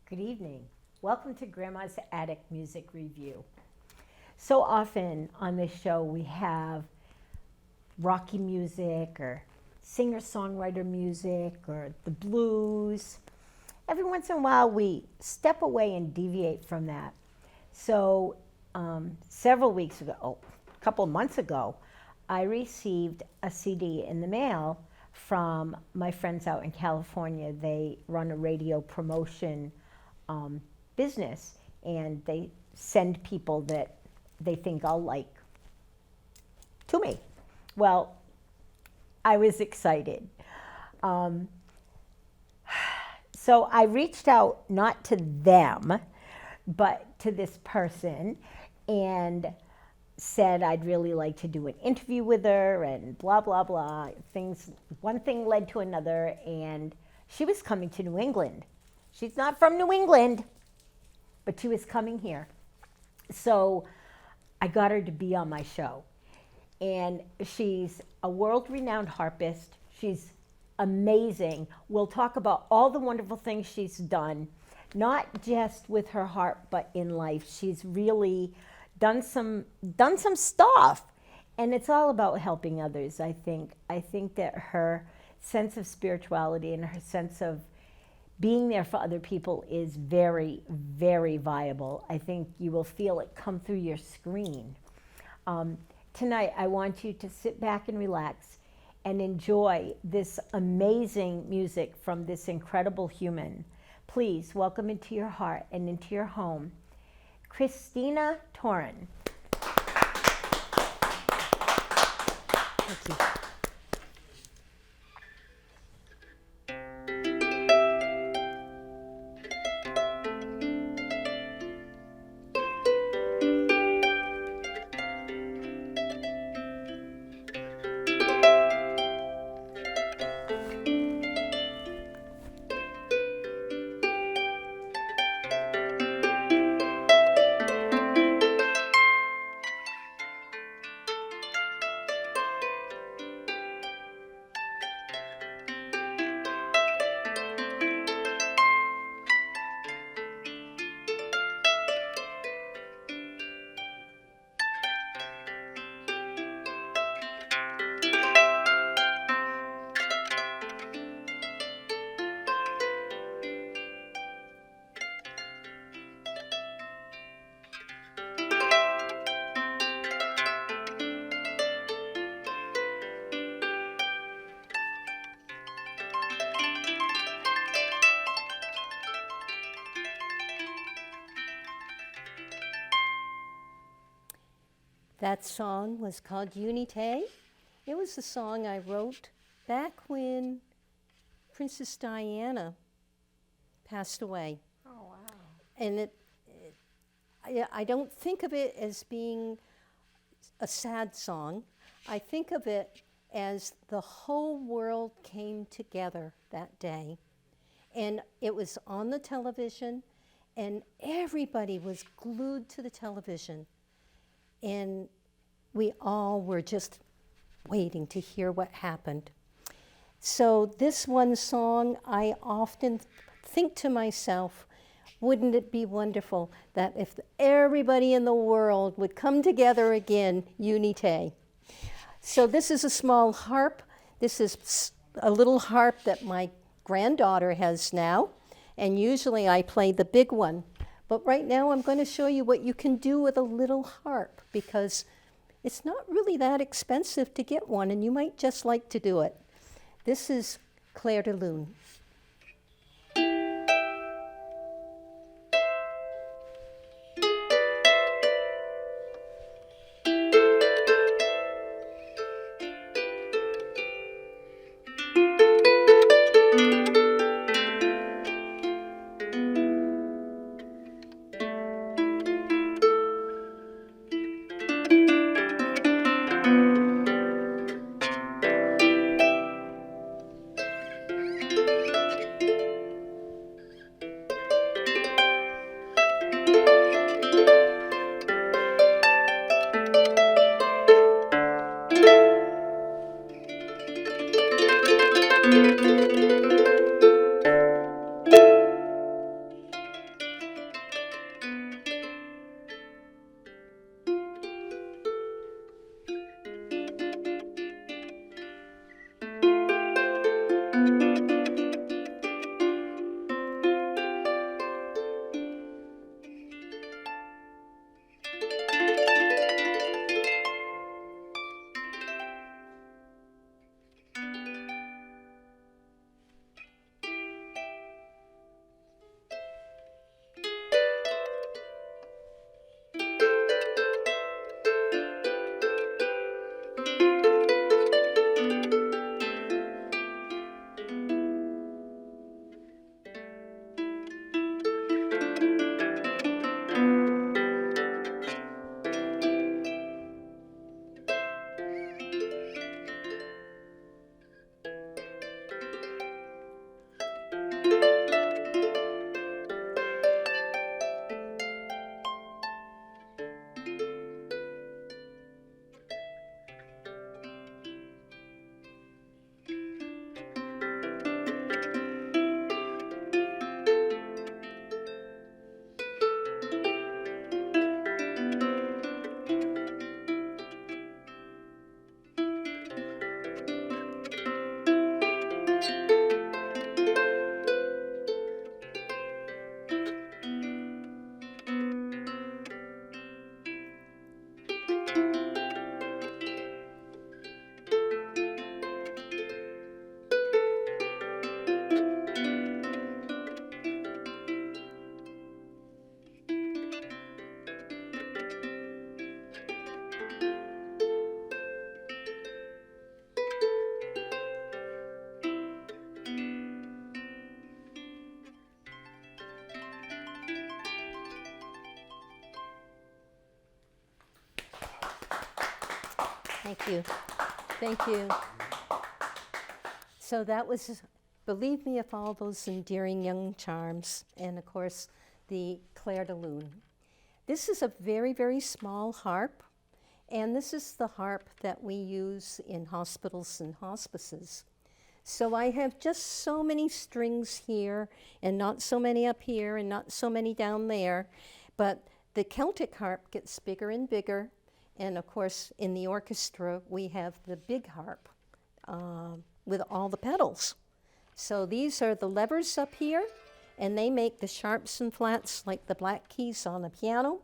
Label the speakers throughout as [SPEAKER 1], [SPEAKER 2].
[SPEAKER 1] Good evening. Welcome to Grandma's Attic Music Review. So often on this show we have rocky music or singer-songwriter music or the blues. Every once in a while we step away and deviate from that. So several weeks ago, a couple of months ago, I received a CD in the mail from my friends out in California. They run a radio promotion business, and they send people that they think I'll like to me. Well, I was excited. So I reached out not to them, but to this person, and said I'd really like to do an interview with her and blah, blah, blah. One thing led to another, and she was coming to New England. She's not from New England, but she was coming here. So I got her to be on my show. And she's a world-renowned harpist. She's amazing. We'll talk about all the wonderful things she's done, not just with her harp, but in life. She's really done some stuff. And it's all about helping others, I think. I think that her sense of spirituality and her sense of being there for other people is very, very viable. I think you will feel it come through your screen. Tonight, I want you to sit back and relax and enjoy this amazing music from this incredible human. Please welcome into your heart and into your home, Christina Tourin. Thank you.
[SPEAKER 2] That song was called Unite. It was a song I wrote back when Princess Diana passed away.
[SPEAKER 1] Oh, wow.
[SPEAKER 2] And I don't think of it as being a sad song. I think of it as the whole world came together that day. And it was on the television, and everybody was glued to the television. And we all were just waiting to hear what happened. So this one song, I often think to myself, wouldn't it be wonderful that if everybody in the world would come together again, Unite. So this is a small harp. This is a little harp that my granddaughter has now, and usually I play the big one. But right now I'm going to show you what you can do with a little harp, because it's not really that expensive to get one, and you might just like to do it. This is Clair de Lune. Thank you. Thank you. So that was Believe Me If All Those Endearing Young Charms, and of course, the Clair de Lune. This is a very, very small harp, and this is the harp that we use in hospitals and hospices. So I have just so many strings here, and not so many up here, and not so many down there, but the Celtic harp gets bigger and bigger, and of course, in the orchestra, we have the big harp with all the pedals. So these are the levers up here, and they make the sharps and flats like the black keys on a piano.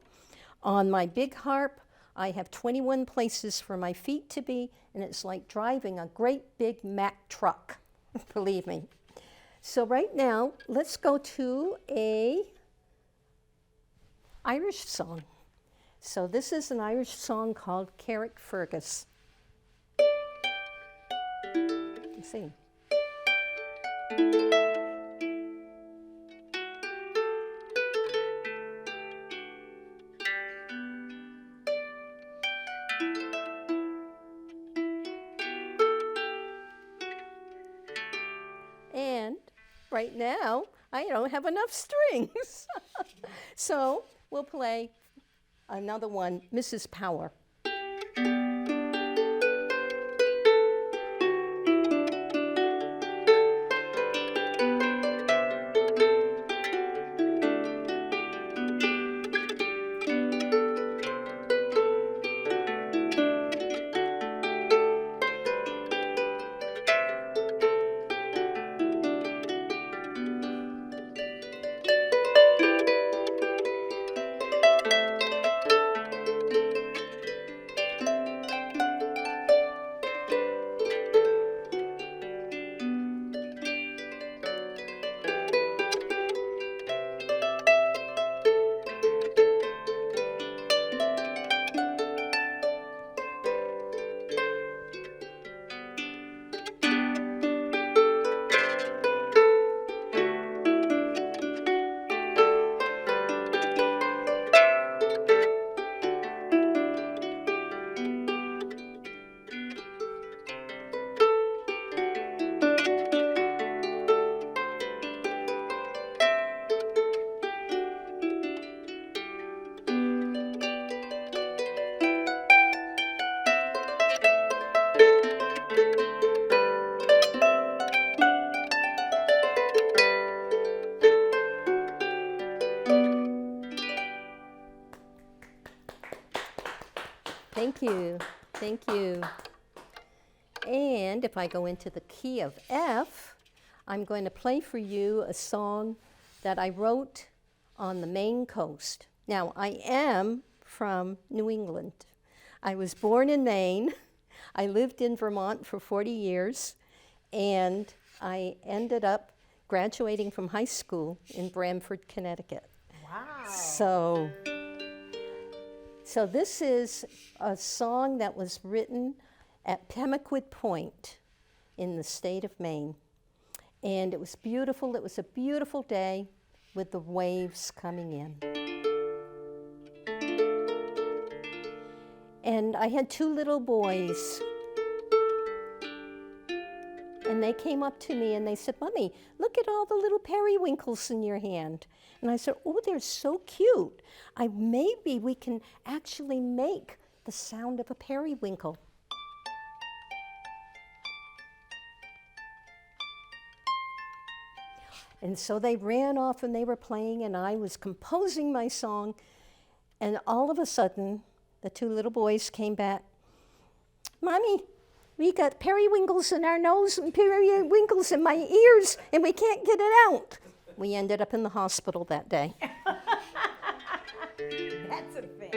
[SPEAKER 2] On my big harp, I have 21 places for my feet to be, and it's like driving a great big Mack truck, believe me. So right now, let's go to a Irish song. So this is an Irish song called Carrickfergus. Let's see. And right now, I don't have enough strings. So we'll play another one, Mrs. Power. Thank you. Thank you. And if I go into the key of F, I'm going to play for you a song that I wrote on the Maine coast. Now, I am from New England. I was born in Maine. I lived in Vermont for 40 years, and I ended up graduating from high school in Branford, Connecticut.
[SPEAKER 1] Wow.
[SPEAKER 2] So this is a song that was written at Pemaquid Point in the state of Maine. And it was beautiful. It was a beautiful day with the waves coming in. And I had two little boys. And they came up to me and they said, "Mommy, look at all the little periwinkles in your hand." And I said, "Oh, they're so cute. Maybe we can actually make the sound of a periwinkle." And so they ran off and they were playing, and I was composing my song. And all of a sudden, the two little boys came back. "Mommy, we got periwinkles in our nose and periwinkles in my ears, and we can't get it out." We ended up in the hospital that day.
[SPEAKER 1] That's a thing.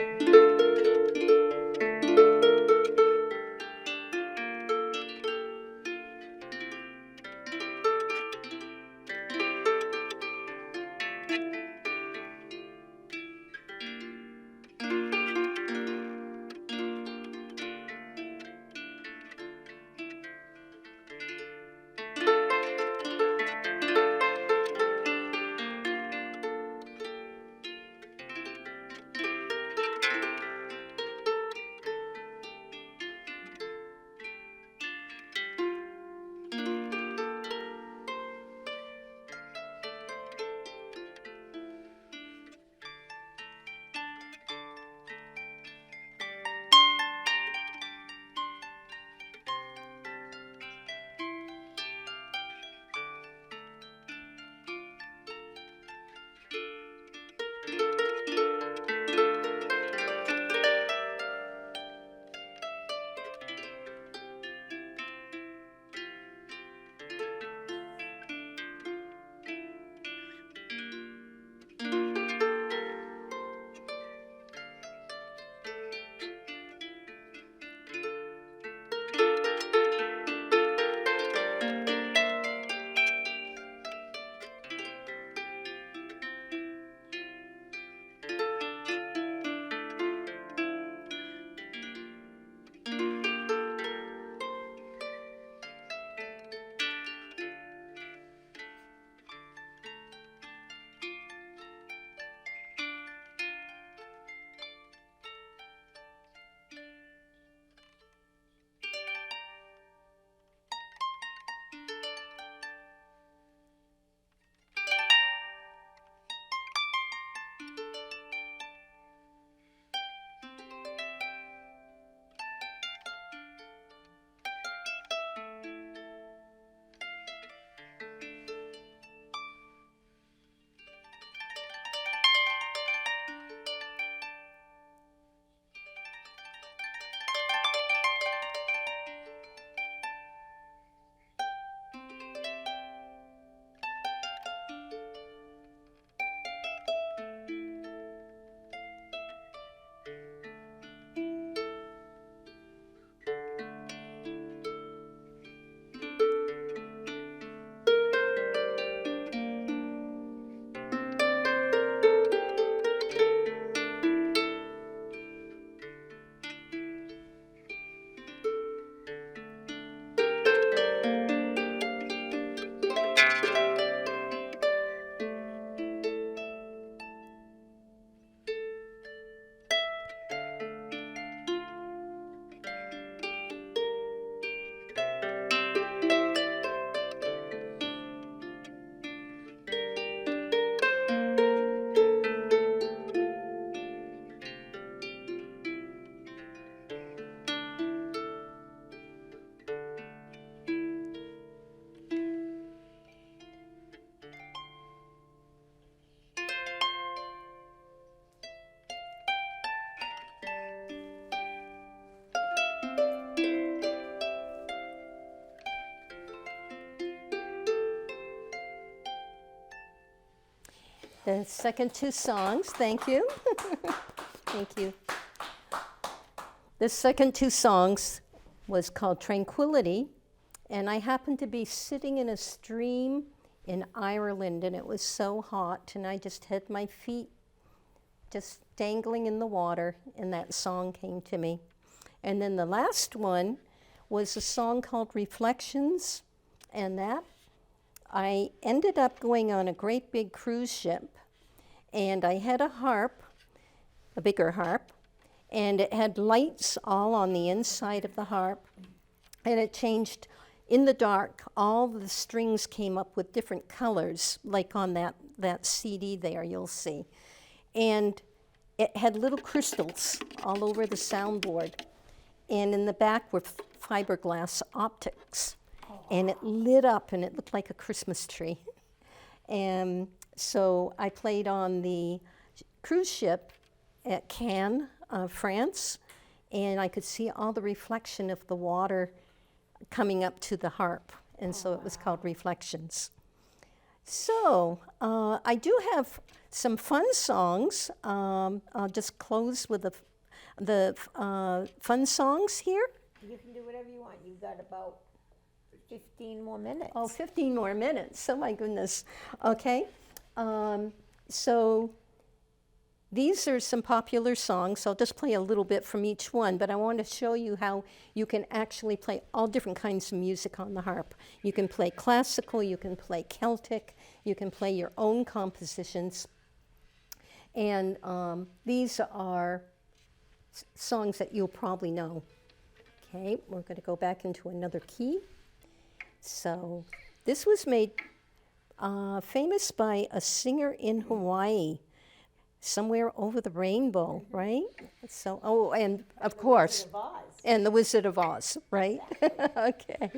[SPEAKER 2] The second two songs, thank you. Thank you. The second two songs was called Tranquility, and I happened to be sitting in a stream in Ireland, and it was so hot, and I just had my feet just dangling in the water, and that song came to me. And then the last one was a song called Reflections, and that I ended up going on a great big cruise ship, and I had a harp, a bigger harp, and it had lights all on the inside of the harp, and it changed in the dark. All the strings came up with different colors, like on that CD there, you'll see. And it had little crystals all over the soundboard, and in the back were fiberglass optics, and it lit up, and it looked like a Christmas tree. And so I played on the cruise ship at Cannes, France, and I could see all the reflection of the water coming up to the harp, and so it was called Reflections. So I do have some fun songs. I'll just close with the fun songs here.
[SPEAKER 1] You can do whatever you want. You've got about 15 more minutes.
[SPEAKER 2] Oh, 15 more minutes. Oh, my goodness. Okay. So these are some popular songs. I'll just play a little bit from each one, but I want to show you how you can actually play all different kinds of music on the harp. You can play classical, you can play Celtic, you can play your own compositions. And these are songs that you'll probably know. Okay, we're going to go back into another key. So this was made famous by a singer in Hawaii, somewhere over the rainbow, right? So, oh, and of course,
[SPEAKER 1] Wizard of Oz.
[SPEAKER 2] and the Wizard of Oz, right? Okay.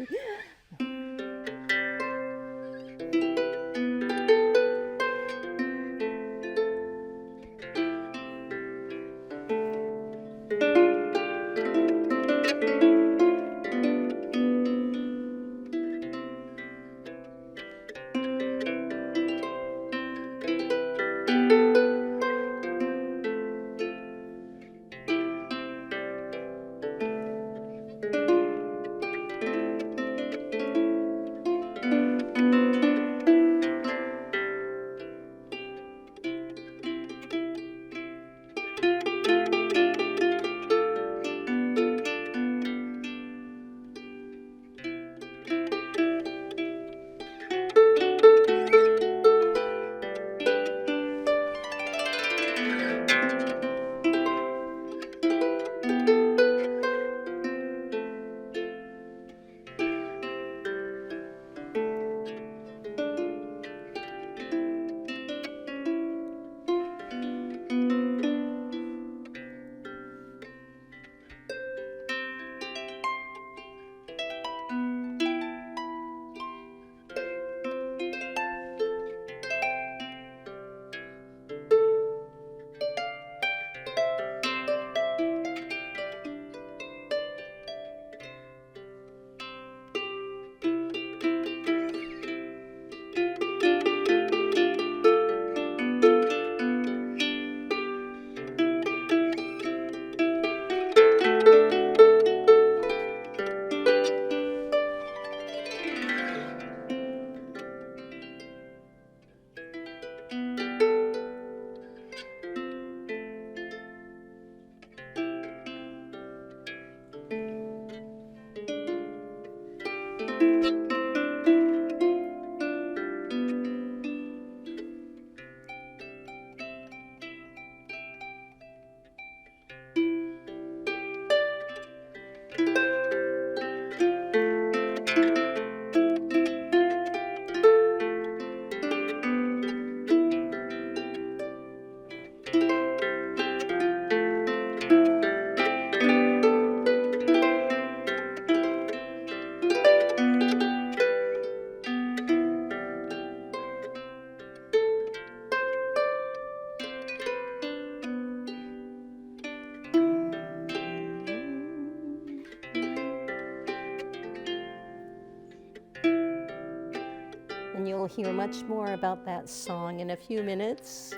[SPEAKER 2] you'll hear much more about that song in a few minutes.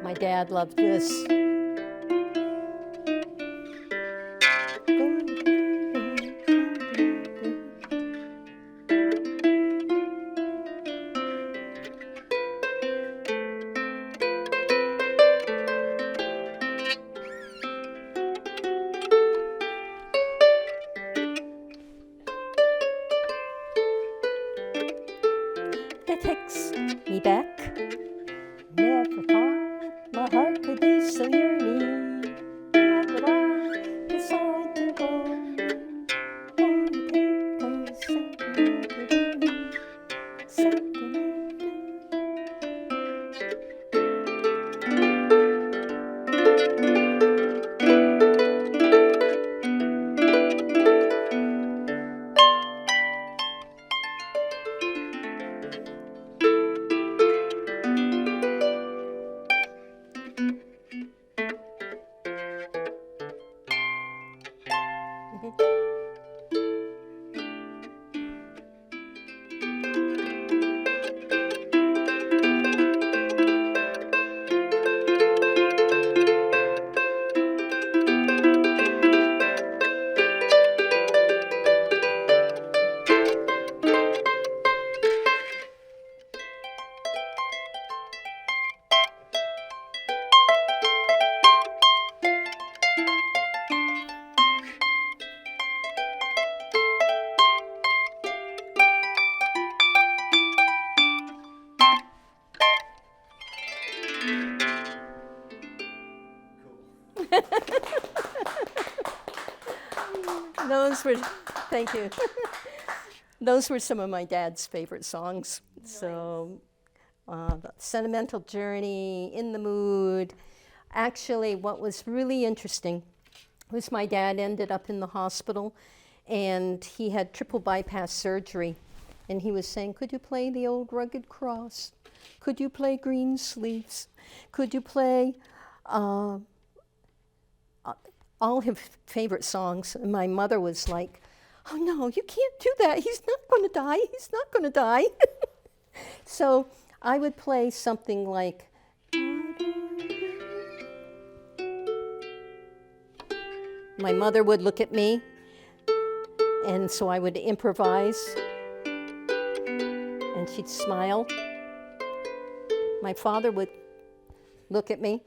[SPEAKER 2] My dad loved this. That takes me back. Never thought my heart could be so yearning. Why would I decide to go? Gonna take a second. Those were, thank you. Those were some of my dad's favorite songs. Nice. So, Sentimental Journey, In the Mood. Actually, what was really interesting was my dad ended up in the hospital and he had triple bypass surgery. And he was saying, could you play the old Rugged Cross? Could you play Green Sleeves? Could you play all his favorite songs? And my mother was like, oh no, you can't do that. He's not going to die. He's not going to die. So I would play something like, my mother would look at me, and so I would improvise, and she'd smile. My father would look at me.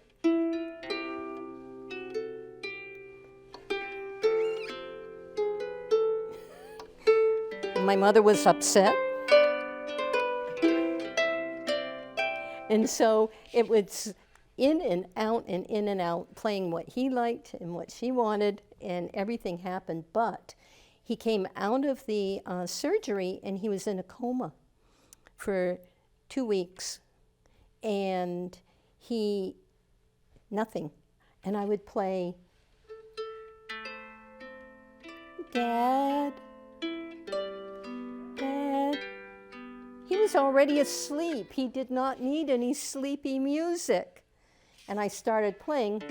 [SPEAKER 2] My mother was upset. And so it was in and out and in and out, playing what he liked and what she wanted, and everything happened. But he came out of the surgery and he was in a coma for 2 weeks. And nothing. And I would play, Dad, Dad. He was already asleep. He did not need any sleepy music. And I started playing,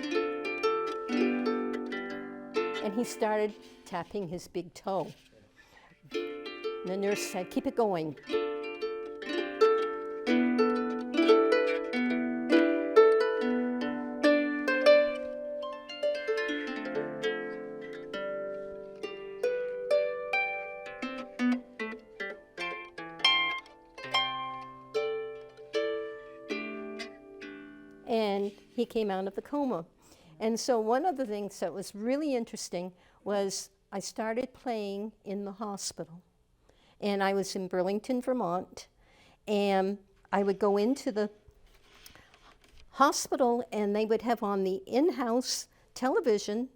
[SPEAKER 2] and he started tapping his big toe. And the nurse said, keep it going. And he came out of the coma. And so one of the things that was really interesting was I started playing in the hospital. And I was in Burlington, Vermont. And I would go into the hospital and they would have on the in-house television,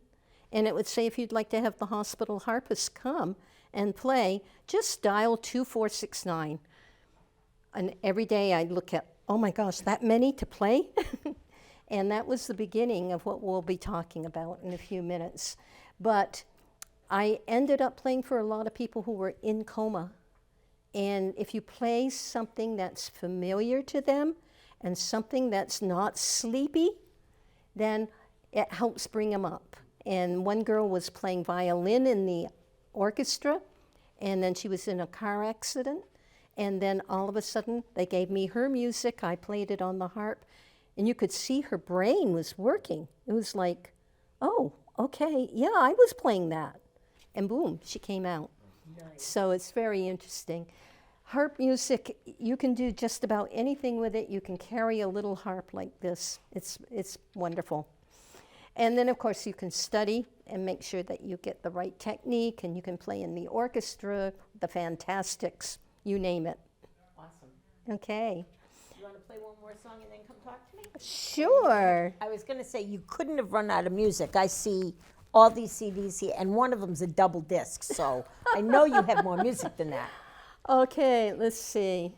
[SPEAKER 2] and it would say, if you'd like to have the hospital harpist come and play, just dial 2469. And every day I'd look at, oh my gosh, that many to play? And that was the beginning of what we'll be talking about in a few minutes. But I ended up playing for a lot of people who were in coma. And if you play something that's familiar to them and something that's not sleepy, then it helps bring them up. and one girl was playing violin in the orchestra, and then she was in a car accident, and then all of a sudden they gave me her music. I played it on the harp, and you could see her brain was working. It was like, oh, okay, yeah, I was playing that. And boom, she came out. Nice. So it's very interesting. Harp music, you can do just about anything with it. You can carry a little harp like this. It's wonderful. And then, of course, you can study and make sure that you get the right technique, and you can play in the orchestra, the Fantastics, you name it.
[SPEAKER 1] Awesome.
[SPEAKER 2] Okay.
[SPEAKER 1] You want to play one more song and then come talk to me?
[SPEAKER 2] Sure.
[SPEAKER 1] I was going to say, you couldn't have run out of music. I see all these CDs here, and one of them's a double disc, so I know you have more music than that.
[SPEAKER 2] Okay, let's see.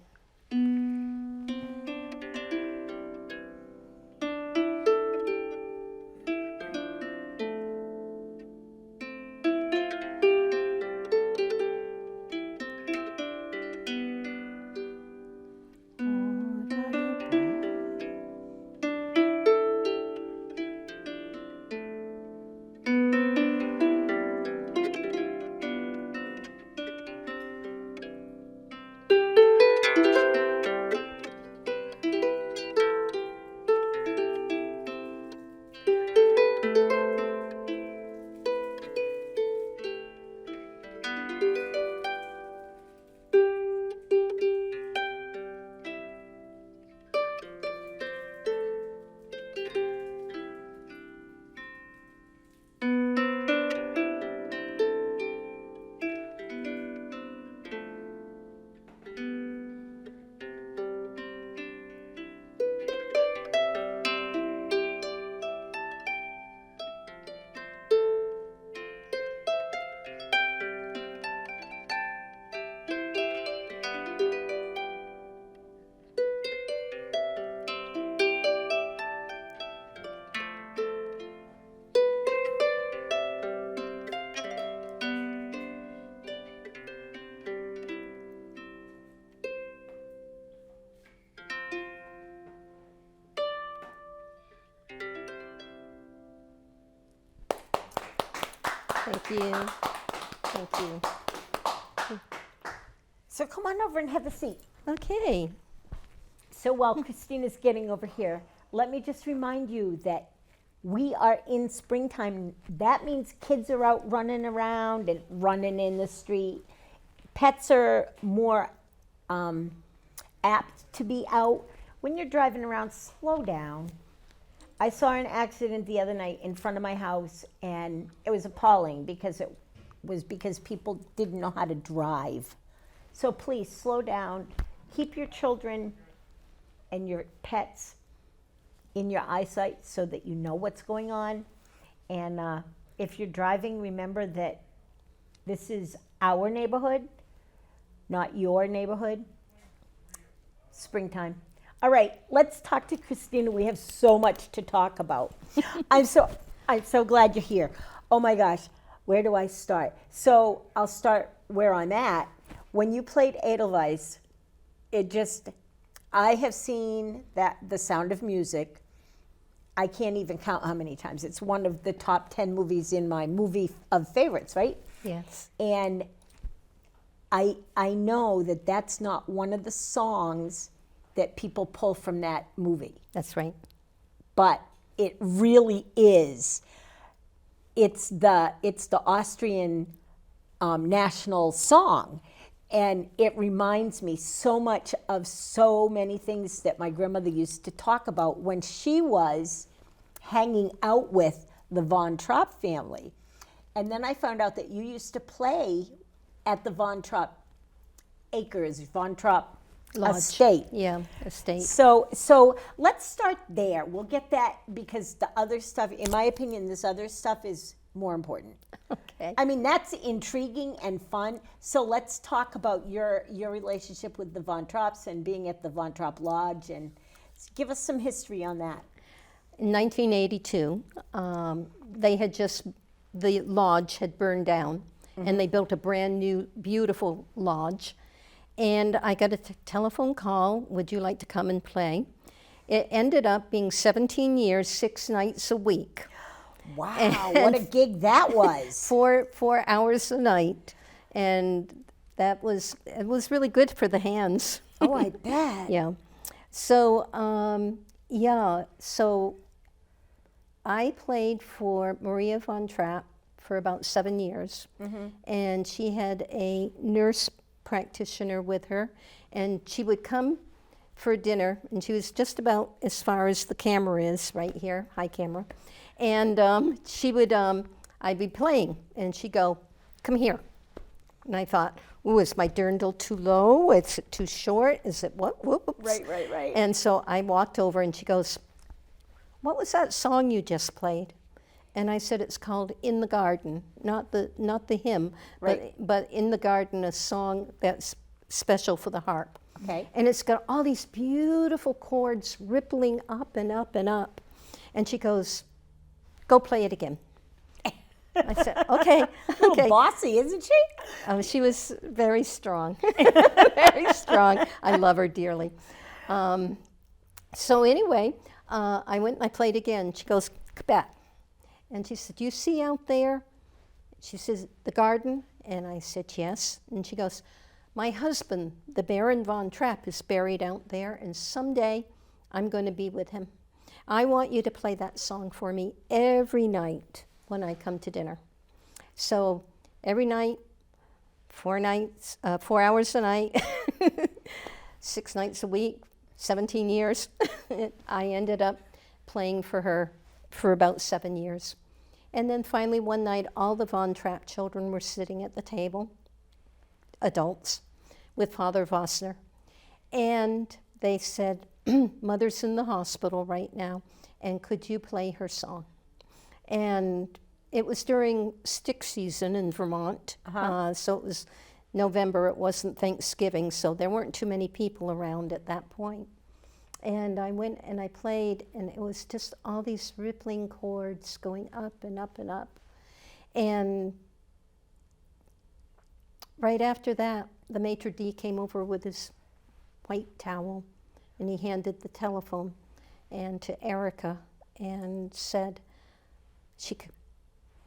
[SPEAKER 2] Thank you. Thank you.
[SPEAKER 1] So come on over and have a seat.
[SPEAKER 2] Okay.
[SPEAKER 1] So while Christina's getting over here, let me just remind you that we are in springtime. That means kids are out running around and running in the street. Pets are more apt to be out. When you're driving around, slow down. I saw an accident the other night in front of my house, and it was appalling because people didn't know how to drive. So please slow down. Keep your children and your pets in your eyesight so that you know what's going on. And if you're driving, remember that this is our neighborhood, not your neighborhood. Springtime. All right, let's talk to Christina. We have so much to talk about. I'm so glad you're here. Oh my gosh, where do I start? So I'll start where I'm at. When you played Edelweiss, I have seen The Sound of Music. I can't even count how many times. It's one of the top 10 movies in my movie of favorites, right?
[SPEAKER 2] Yes.
[SPEAKER 1] And I know that that's not one of the songs that people pull from that movie.
[SPEAKER 2] That's right.
[SPEAKER 1] But it really is. It's the Austrian national song. And it reminds me so much of so many things that my grandmother used to talk about when she was hanging out with the Von Trapp family. And then I found out that you used to play at the Von Trapp Acres, Von Trapp
[SPEAKER 2] Lodge.
[SPEAKER 1] Estate.
[SPEAKER 2] Yeah, estate.
[SPEAKER 1] So let's start there. We'll get that because the other stuff, in my opinion, this other stuff is more important.
[SPEAKER 2] Okay.
[SPEAKER 1] I mean, that's intriguing and fun. So let's talk about your relationship with the Von Trapps and being at the Von Trapp Lodge, and give us some history on that.
[SPEAKER 2] In 1982, the lodge had burned down, and they built a brand new, beautiful lodge. And I got a telephone call, would you like to come and play? It ended up being 17 years, 6 nights a week.
[SPEAKER 1] Wow, what a gig that was.
[SPEAKER 2] 4 hours a night, and it was really good for the hands.
[SPEAKER 1] Oh, I bet.
[SPEAKER 2] Yeah. So so I played for Maria von Trapp for about 7 years, and she had a nurse practitioner with her, and she would come for dinner, and she was just about as far as the camera is right here, high camera, and she would, I'd be playing, and she'd go, "Come here," and I thought, "Ooh, is my dirndl too low? Is it too short? Is it what? Whoops."
[SPEAKER 1] Right.
[SPEAKER 2] And so I walked over, and she goes, "What was that song you just played?" And I said, "It's called In the Garden," not the hymn,
[SPEAKER 1] Right.
[SPEAKER 2] but In the Garden, a song that's special for the harp.
[SPEAKER 1] Okay.
[SPEAKER 2] And it's got all these beautiful chords rippling up and up and up. And she goes, "Go play it again." I said, "Okay."
[SPEAKER 1] A little
[SPEAKER 2] Okay.
[SPEAKER 1] bossy, isn't she?
[SPEAKER 2] She was very strong, very strong. I love her dearly. So anyway, I went and I played again. She goes, "Come back." And she said, "Do you see out there?" She says, "The garden?" And I said, "Yes." And she goes, "My husband, the Baron von Trapp, is buried out there, and someday I'm going to be with him. I want you to play that song for me every night when I come to dinner." So every night, 4 hours a night, 6 nights a week, 17 years, I ended up playing for her for about 7 years. And then finally one night, all the Von Trapp children were sitting at the table, adults, with Father Vossner. And they said, "Mother's in the hospital right now, and could you play her song?" And it was during stick season in Vermont, so it was November, it wasn't Thanksgiving, so there weren't too many people around at that point. And I went and I played, and it was just all these rippling chords going up and up and up. And right after that, the maitre d' came over with his white towel, and he handed the telephone and to Erica and said she could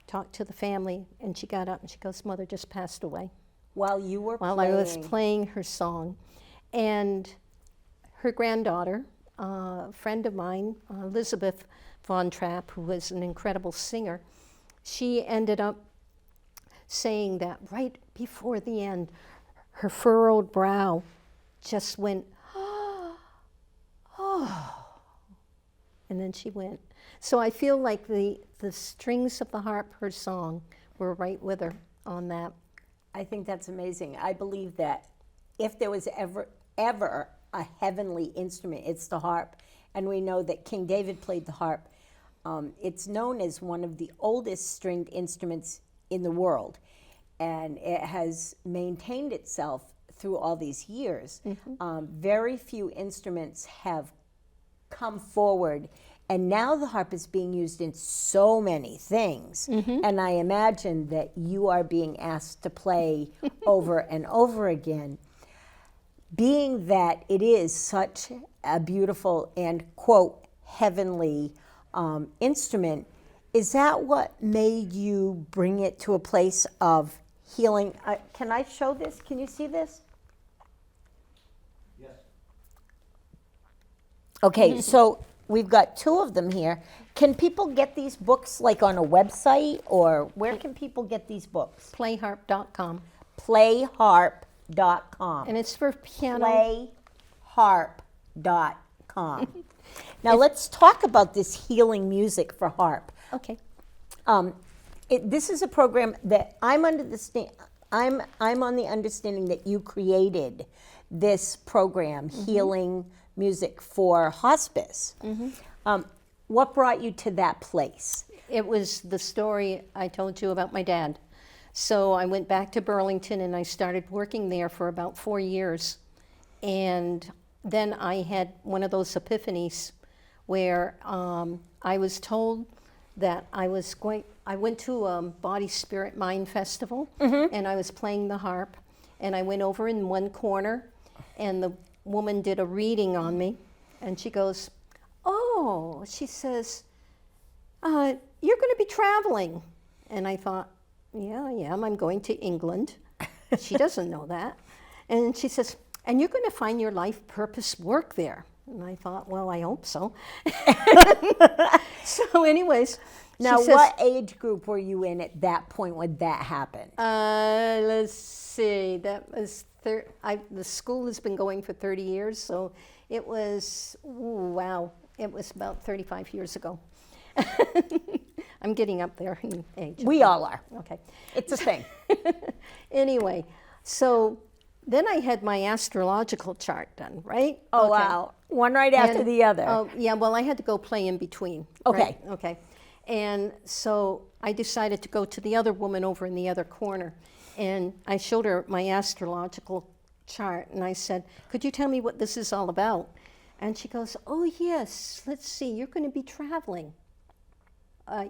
[SPEAKER 2] talk to the family. And she got up and she goes, "Mother just passed away."
[SPEAKER 1] While you were
[SPEAKER 2] While
[SPEAKER 1] playing.
[SPEAKER 2] I was playing her song. And her granddaughter, a friend of mine, Elizabeth von Trapp, who was an incredible singer, she ended up saying that right before the end, her furrowed brow just went, "Oh," and then she went. So I feel like the strings of the harp, her song, were right with her on that.
[SPEAKER 1] I think that's amazing. I believe that if there was ever a heavenly instrument, it's the harp. And we know that King David played the harp. It's known as one of the oldest stringed instruments in the world. And it has maintained itself through all these years. Very few instruments have come forward. And now the harp is being used in so many things. And I imagine that you are being asked to play over and over again. Being that it is such a beautiful and, quote, heavenly instrument, is that what made you bring it to a place of healing? Can I show this? Can you see this?
[SPEAKER 3] Yes.
[SPEAKER 1] Okay, so we've got 2 of them here. Can people get these books like on a website, or where can people get these books?
[SPEAKER 2] Playharp.com.
[SPEAKER 1] Playharp.com.
[SPEAKER 2] And it's for piano.
[SPEAKER 1] Playharp.com. Now let's talk about this healing music for harp.
[SPEAKER 2] Okay.
[SPEAKER 1] This is a program that I'm on the understanding that you created this program, Healing Music for Hospice. What brought you to that place?
[SPEAKER 2] It was the story I told you about my dad. So I went back to Burlington and I started working there for about 4 years. And then I had one of those epiphanies where I was told that I went to a Body, Spirit, Mind festival, and I was playing the harp, and I went over in one corner, and the woman did a reading on me, and she goes, "Oh," she says, you're going to be traveling. And I thought, yeah, I am. I'm going to England. She doesn't know that. And she says, and you're going to find your life purpose work there. And I thought, well, I hope so. So anyways,
[SPEAKER 1] Now,
[SPEAKER 2] she says,
[SPEAKER 1] what age group were you in at that point when that happened?
[SPEAKER 2] let's see, that was, the school has been going for 30 years, so it was, wow, it was about 35 years ago. I'm getting up there in age.
[SPEAKER 1] We all are.
[SPEAKER 2] Okay.
[SPEAKER 1] It's a thing.
[SPEAKER 2] Anyway, so then I had my astrological chart done, right?
[SPEAKER 1] Oh,
[SPEAKER 2] Okay.
[SPEAKER 1] wow. One right after
[SPEAKER 2] And-
[SPEAKER 1] the other.
[SPEAKER 2] Oh, yeah, well, I had to go play in between.
[SPEAKER 1] Okay.
[SPEAKER 2] Right? Okay. And so I decided to go to the other woman over in the other corner. And I showed her my astrological chart. And I said, could you tell me what this is all about? And she goes, oh, yes, let's see, you're going to be traveling.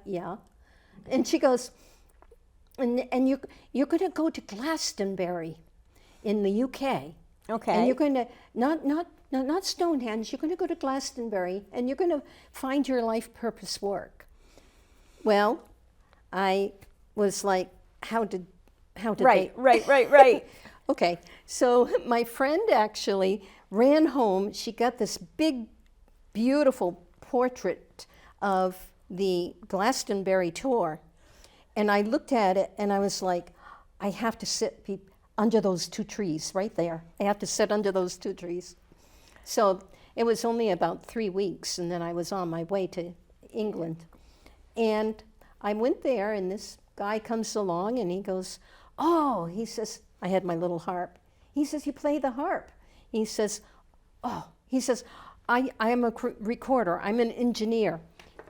[SPEAKER 2] Yeah. And she goes, and you're going to go to Glastonbury in the UK.
[SPEAKER 1] Okay.
[SPEAKER 2] And you're going to, not Stonehenge, you're going to go to Glastonbury and you're going to find your life purpose work. Well, I was like, how did
[SPEAKER 1] Right.
[SPEAKER 2] Okay, so my friend actually ran home. She got this big, beautiful portrait of the Glastonbury tour. And I looked at it and I was like, I have to sit under those two trees right there. I have to sit under those two trees. So it was only about 3 weeks, and then I was on my way to England. And I went there, and this guy comes along, and he goes, oh, he says, I had my little harp. He says, you play the harp. He says, oh, he says, I am a recorder. I'm an engineer.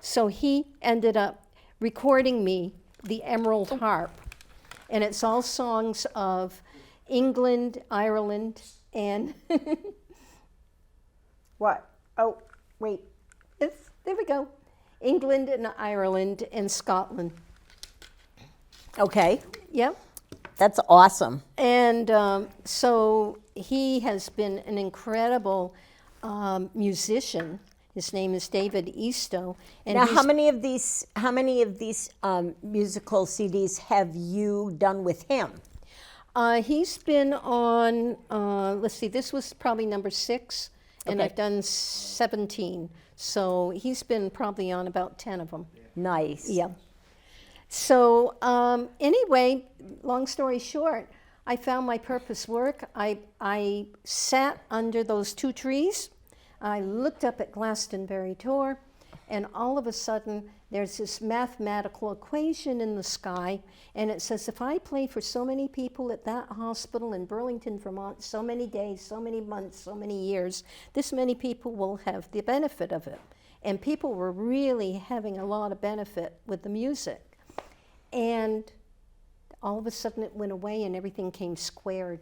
[SPEAKER 2] So he ended up recording me the Emerald Harp. And it's all songs of England, Ireland, and
[SPEAKER 1] What? Oh, wait.
[SPEAKER 2] there we go. England and Ireland and Scotland.
[SPEAKER 1] Okay.
[SPEAKER 2] Yep.
[SPEAKER 1] That's awesome.
[SPEAKER 2] And so he has been an incredible musician. His name is David Eastoe. And
[SPEAKER 1] Now,
[SPEAKER 2] he's-
[SPEAKER 1] how many of these musical CDs have you done with him?
[SPEAKER 2] He's been on, let's see, this was probably number 6, and
[SPEAKER 1] Okay.
[SPEAKER 2] I've done 17. So he's been probably on about 10 of them.
[SPEAKER 1] Nice.
[SPEAKER 2] Yeah. So anyway, long story short, I found my purpose work. I sat under those 2 trees. I looked up at Glastonbury Tor, and all of a sudden, there's this mathematical equation in the sky, and it says, if I play for so many people at that hospital in Burlington, Vermont, so many days, so many months, so many years, this many people will have the benefit of it. And people were really having a lot of benefit with the music. And all of a sudden it went away and everything came squared.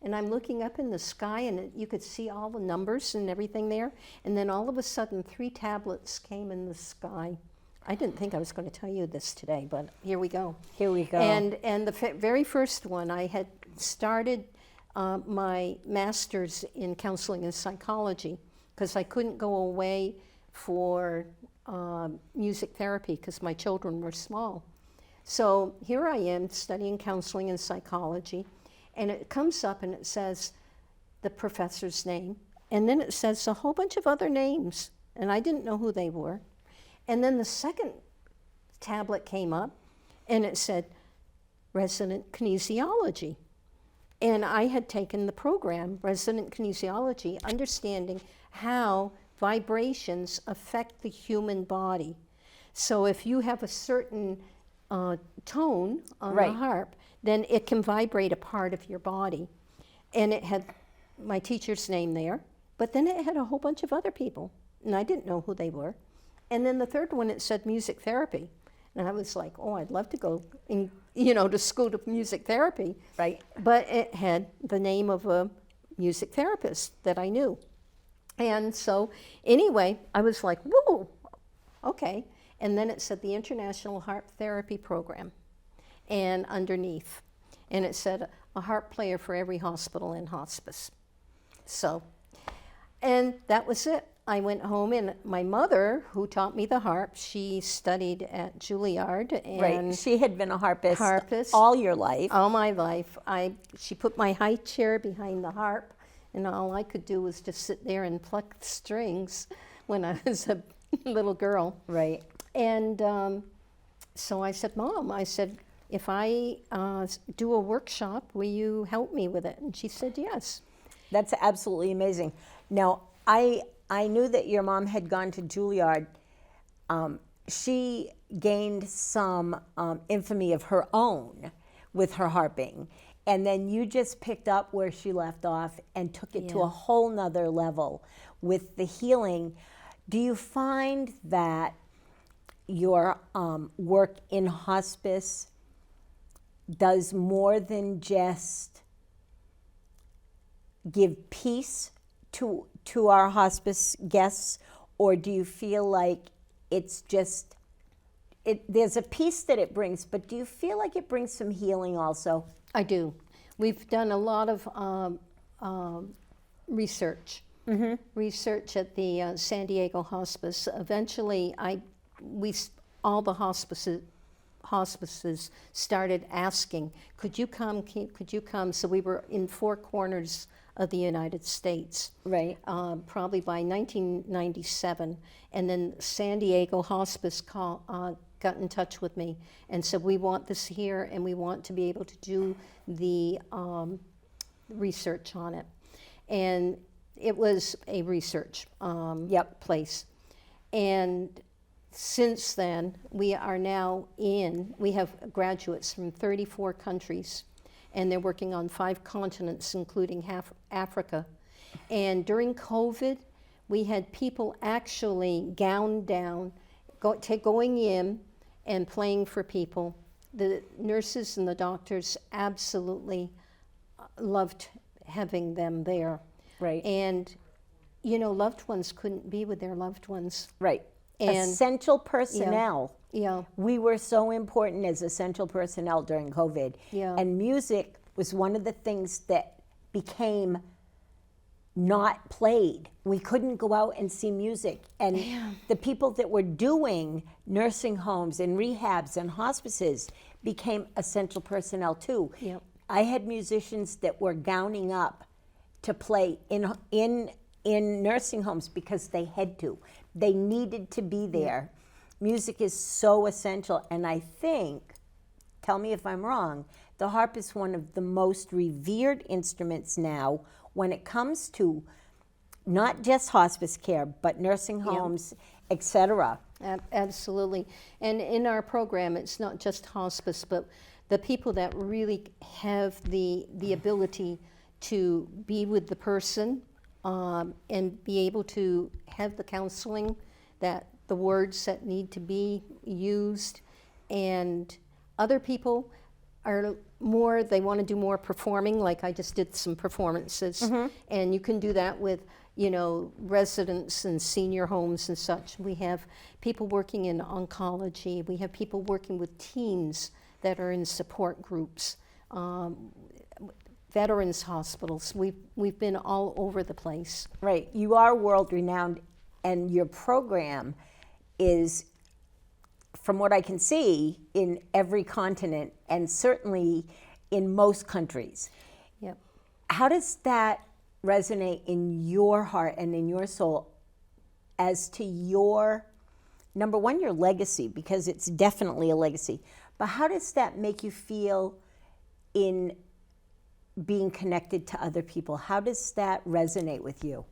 [SPEAKER 2] And I'm looking up in the sky and you could see all the numbers and everything there. And then all of a sudden 3 tablets came in the sky. I didn't think I was going to tell you this today, but here we go.
[SPEAKER 1] Here we go.
[SPEAKER 2] And the very first one, I had started my master's in counseling and psychology because I couldn't go away for music therapy because my children were small. So here I am studying counseling and psychology, and it comes up and it says the professor's name, and then it says a whole bunch of other names, and I didn't know who they were. And then the second tablet came up, and it said resident kinesiology. And I had taken the program, resident kinesiology, understanding how vibrations affect the human body. So if you have a certain tone on
[SPEAKER 1] Right.
[SPEAKER 2] the harp, then it can vibrate a part of your body. And it had my teacher's name there, but then it had a whole bunch of other people, and I didn't know who they were. And then the third one, it said music therapy. And I was like, oh, I'd love to go in, to school to music therapy.
[SPEAKER 1] Right.
[SPEAKER 2] But it had the name of a music therapist that I knew. And so anyway, I was like, whoa, okay. And then it said the International Harp Therapy Program, and underneath. And it said a harp player for every hospital and hospice. So, and that was it. I went home, and my mother, who taught me the harp, she studied at Juilliard, and
[SPEAKER 1] Right. She had been a harpist,
[SPEAKER 2] harpist
[SPEAKER 1] all your life.
[SPEAKER 2] all my life. She put my high chair behind the harp, and all I could do was just sit there and pluck the strings when I was a little girl.
[SPEAKER 1] Right.
[SPEAKER 2] And so I said, Mom, if I do a workshop, will you help me with it? And she said, yes.
[SPEAKER 1] That's absolutely amazing. Now, I knew that your mom had gone to Juilliard. She gained some infamy of her own with her harping. And then you just picked up where she left off and took it to a whole nother level with the healing. Do you find that your work in hospice does more than just give peace to our hospice guests, or do you feel like it's just there's a peace that it brings, but do you feel like it brings some healing also?
[SPEAKER 2] I do. We've done a lot of research. Research at the San Diego Hospice. Eventually, all the hospices started asking, could you come, could you come? So we were in 4 corners of the United States.
[SPEAKER 1] Right.
[SPEAKER 2] Probably by 1997. And then San Diego Hospice got in touch with me and said, we want this here, and we want to be able to do the research on it. And it was a research place. And since then, we have graduates from 34 countries, and they're working on 5 continents, including half Africa. And during COVID, we had people actually gowned down, going in and playing for people. The nurses and the doctors absolutely loved having them there.
[SPEAKER 1] Right.
[SPEAKER 2] And, loved ones couldn't be with their loved ones.
[SPEAKER 1] Right.
[SPEAKER 2] And
[SPEAKER 1] essential personnel.
[SPEAKER 2] Yeah.
[SPEAKER 1] We were so important as essential personnel during COVID.
[SPEAKER 2] Yeah.
[SPEAKER 1] And music was one of the things that became not played. We couldn't go out and see music. And the people that were doing nursing homes and rehabs and hospices became essential personnel too.
[SPEAKER 2] Yep.
[SPEAKER 1] I had musicians that were gowning up to play in nursing homes because they had to. They needed to be there. Music is so essential, and I think, tell me if I'm wrong, the harp is one of the most revered instruments now when it comes to not just hospice care, but nursing homes, etc.
[SPEAKER 2] Absolutely. And in our program, it's not just hospice, but the people that really have the ability to be with the person and be able to have the counseling, that the words that need to be used. And other people are more, they want to do more performing, like I just did some performances. And you can do that with, residents and senior homes and such. We have people working in oncology. We have people working with teens that are in support groups, veterans hospitals. We've been all over the place.
[SPEAKER 1] Right. You are world renowned, and your program is, from what I can see, in every continent and certainly in most countries.
[SPEAKER 2] Yep.
[SPEAKER 1] How does that resonate in your heart and in your soul as to your, number one, your legacy, because it's definitely a legacy, but how does that make you feel in being connected to other people? How does that resonate with you?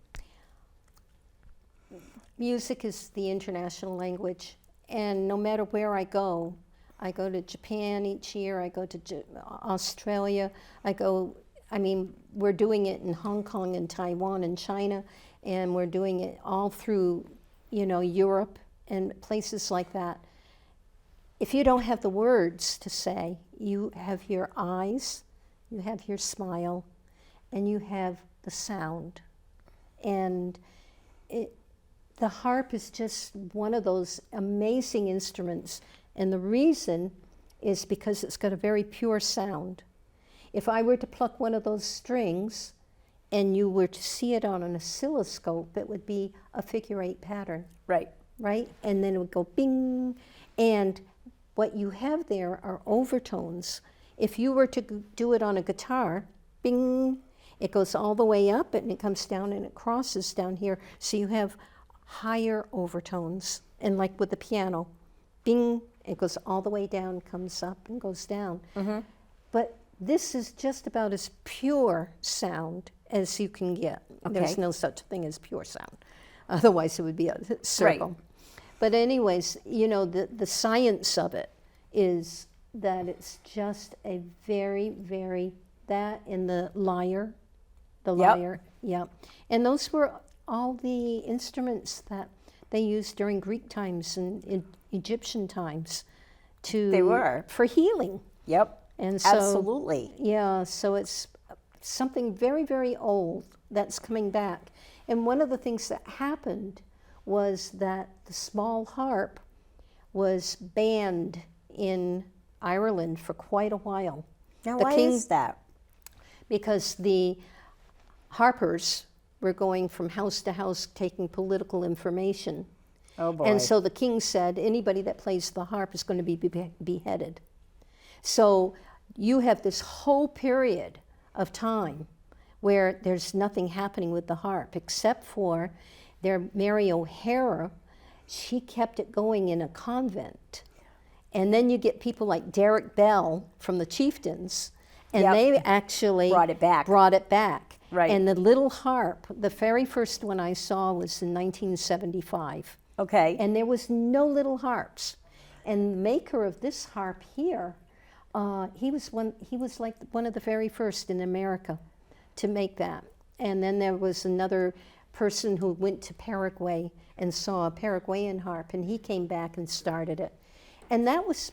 [SPEAKER 2] Music is the international language, and no matter where I go to Japan each year, I go to Australia, we're doing it in Hong Kong and Taiwan and China, and we're doing it all through, Europe and places like that. If you don't have the words to say, you have your eyes, you have your smile, and you have the sound. And the harp is just one of those amazing instruments. And the reason is because it's got a very pure sound. If I were to pluck one of those strings and you were to see it on an oscilloscope, it would be a figure-8 pattern,
[SPEAKER 1] Right.
[SPEAKER 2] right? And then it would go bing, and what you have there are overtones. If you were to do it on a guitar, bing, it goes all the way up and it comes down and it crosses down here. So you have higher overtones. And like with the piano, bing, it goes all the way down, comes up and goes down. But this is just about as pure sound as you can get. There's no such thing as pure sound. Otherwise it would be a circle.
[SPEAKER 1] Right.
[SPEAKER 2] But anyways, you know, the science of it is that it's just a very, very, that and the lyre, yeah. And those were all the instruments that they used during Greek times and in Egyptian times
[SPEAKER 1] They were.
[SPEAKER 2] for healing.
[SPEAKER 1] Yep.
[SPEAKER 2] And so,
[SPEAKER 1] Absolutely.
[SPEAKER 2] yeah, so it's something very, very old that's coming back. And one of the things that happened was that the small harp was banned in Ireland for quite a while.
[SPEAKER 1] Now,
[SPEAKER 2] The
[SPEAKER 1] why
[SPEAKER 2] king-
[SPEAKER 1] is that?
[SPEAKER 2] Because the harpers were going from house to house taking political information.
[SPEAKER 1] Oh, boy.
[SPEAKER 2] And so the king said, anybody that plays the harp is going to be beheaded. So you have this whole period of time where there's nothing happening with the harp except for their Mary O'Hara. She kept it going in a convent. And then you get people like Derek Bell from the Chieftains, and
[SPEAKER 1] Yep.
[SPEAKER 2] they actually
[SPEAKER 1] Brought it back. Right.
[SPEAKER 2] And the little harp, the very first one I saw was in 1975.
[SPEAKER 1] Okay.
[SPEAKER 2] And there was no little harps. And the maker of this harp here, he was like one of the very first in America to make that. And then there was another person who went to Paraguay and saw a Paraguayan harp, and he came back and started it. And that was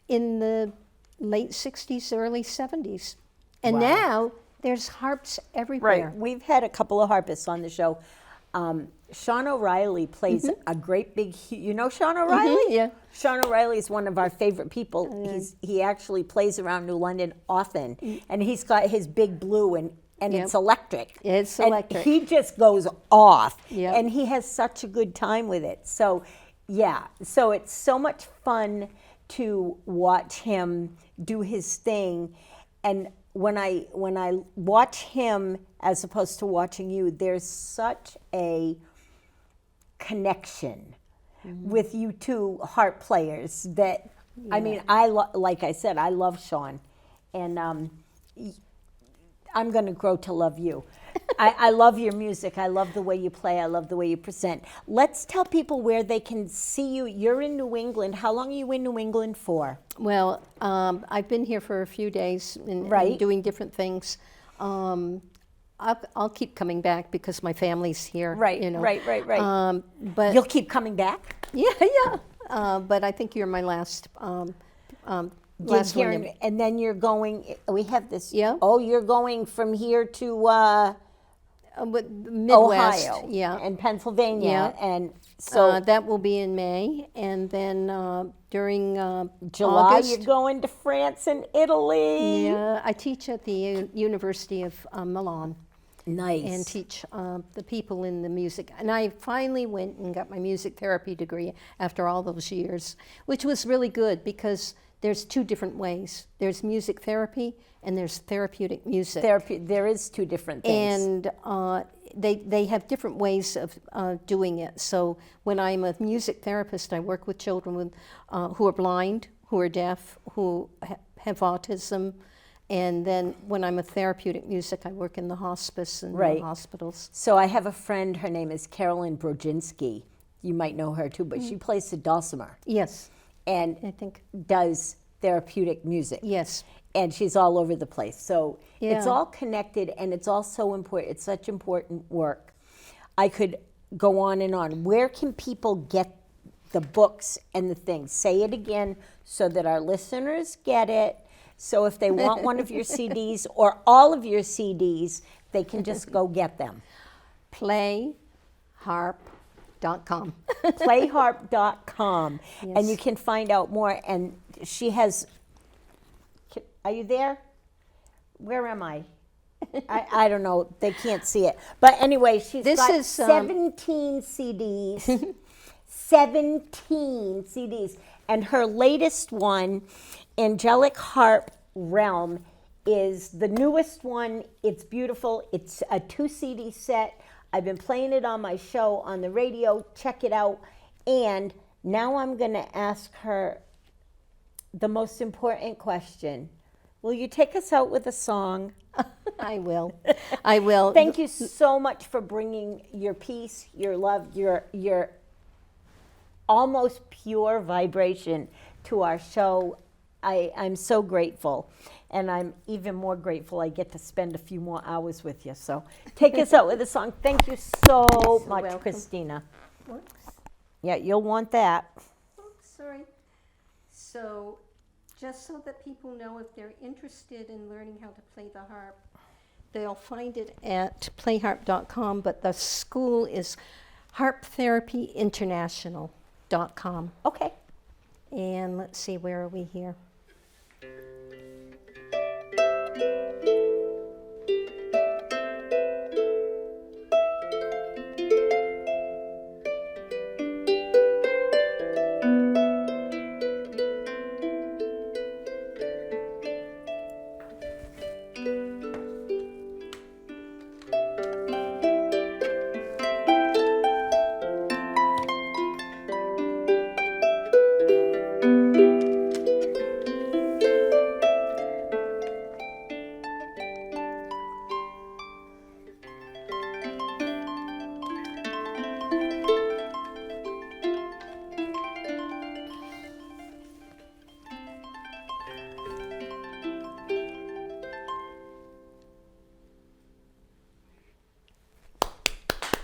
[SPEAKER 2] in the late 60s, early 70s. And
[SPEAKER 1] Wow.
[SPEAKER 2] now there's harps everywhere.
[SPEAKER 1] Right. We've had a couple of harpists on the show. Sean O'Reilly plays a great big, you know Sean O'Reilly?
[SPEAKER 2] Yeah.
[SPEAKER 1] Sean O'Reilly is one of our favorite people. He actually plays around New London often, and he's got his big blue, and
[SPEAKER 2] Yep.
[SPEAKER 1] it's electric.
[SPEAKER 2] It's
[SPEAKER 1] And
[SPEAKER 2] electric.
[SPEAKER 1] he just goes off,
[SPEAKER 2] Yep.
[SPEAKER 1] and he has such a good time with it. So, yeah, so it's so much fun to watch him do his thing, and when I watch him as opposed to watching you, there's such a connection with you two harp players that I mean, like I said, I love Sean, and I'm going to grow to love you. I love your music. I love the way you play. I love the way you present. Let's tell people where they can see you. You're in New England. How long are you in New England for?
[SPEAKER 2] Well, I've been here for a few days and
[SPEAKER 1] Right.
[SPEAKER 2] doing different things. I'll keep coming back because my family's here.
[SPEAKER 1] Right,
[SPEAKER 2] you know.
[SPEAKER 1] right.
[SPEAKER 2] But
[SPEAKER 1] You'll keep coming back?
[SPEAKER 2] yeah. But I think you're my last last
[SPEAKER 1] Here,
[SPEAKER 2] one.
[SPEAKER 1] and then you're going, we have this.
[SPEAKER 2] Yeah.
[SPEAKER 1] Oh, you're going from here to
[SPEAKER 2] But Midwest.
[SPEAKER 1] Ohio
[SPEAKER 2] Yeah.
[SPEAKER 1] and Pennsylvania.
[SPEAKER 2] Yeah.
[SPEAKER 1] And so
[SPEAKER 2] that will be in May, and then during
[SPEAKER 1] July,
[SPEAKER 2] August,
[SPEAKER 1] you're going to France and Italy.
[SPEAKER 2] yeah, I teach at the University of Milan.
[SPEAKER 1] Nice.
[SPEAKER 2] And teach the people in the music. And I finally went and got my music therapy degree after all those years, which was really good because there's two different ways. There's music therapy and there's therapeutic music.
[SPEAKER 1] There is two different things.
[SPEAKER 2] And they have different ways of doing it. So when I'm a music therapist, I work with children with, who are blind, who are deaf, who have autism. And then when I'm a therapeutic music, I work in the hospice and
[SPEAKER 1] Right.
[SPEAKER 2] the hospitals.
[SPEAKER 1] So I have a friend, her name is Carolyn Brodzinski. You might know her too, but she plays the dulcimer
[SPEAKER 2] Yes,
[SPEAKER 1] and
[SPEAKER 2] I think.
[SPEAKER 1] does therapeutic music.
[SPEAKER 2] Yes.
[SPEAKER 1] And she's all over the place. So it's
[SPEAKER 2] Yeah.
[SPEAKER 1] all connected, and it's all so important. It's such important work. I could go on and on. Where can people get the books and the things? Say it again so that our listeners get it. So if they want one of your CDs or all of your CDs, they can just go get them.
[SPEAKER 2] Playharp.com.
[SPEAKER 1] Playharp.com. And
[SPEAKER 2] Yes.
[SPEAKER 1] you can find out more. And she has, are you there? Where am I? I don't know. They can't see it. But anyway, she's
[SPEAKER 2] This
[SPEAKER 1] got
[SPEAKER 2] is,
[SPEAKER 1] 17 CDs. 17 CDs. And her latest one, Angelic Harp Realm, is the newest one. It's beautiful. It's a 2 CD set. I've been playing it on my show on the radio. Check it out. And now I'm going to ask her the most important question. Will you take us out with a song?
[SPEAKER 2] I will. I will.
[SPEAKER 1] Thank you so much for bringing your peace, your love, your almost pure vibration to our show. I'm so grateful. And I'm even more grateful I get to spend a few more hours with you. So take us out with a song. Thank you so much,
[SPEAKER 2] welcome.
[SPEAKER 1] Christina.
[SPEAKER 2] Whoops.
[SPEAKER 1] Yeah, you'll want that.
[SPEAKER 2] Oops, sorry. So, just so that people know if they're interested in learning how to play the harp, they'll find it at playharp.com, but the school is harptherapyinternational.com.
[SPEAKER 1] Okay.
[SPEAKER 2] And let's see, where are we here?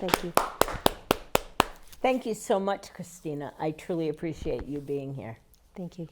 [SPEAKER 2] Thank you.
[SPEAKER 1] Thank you so much, Christina. I truly appreciate you being here.
[SPEAKER 2] Thank you.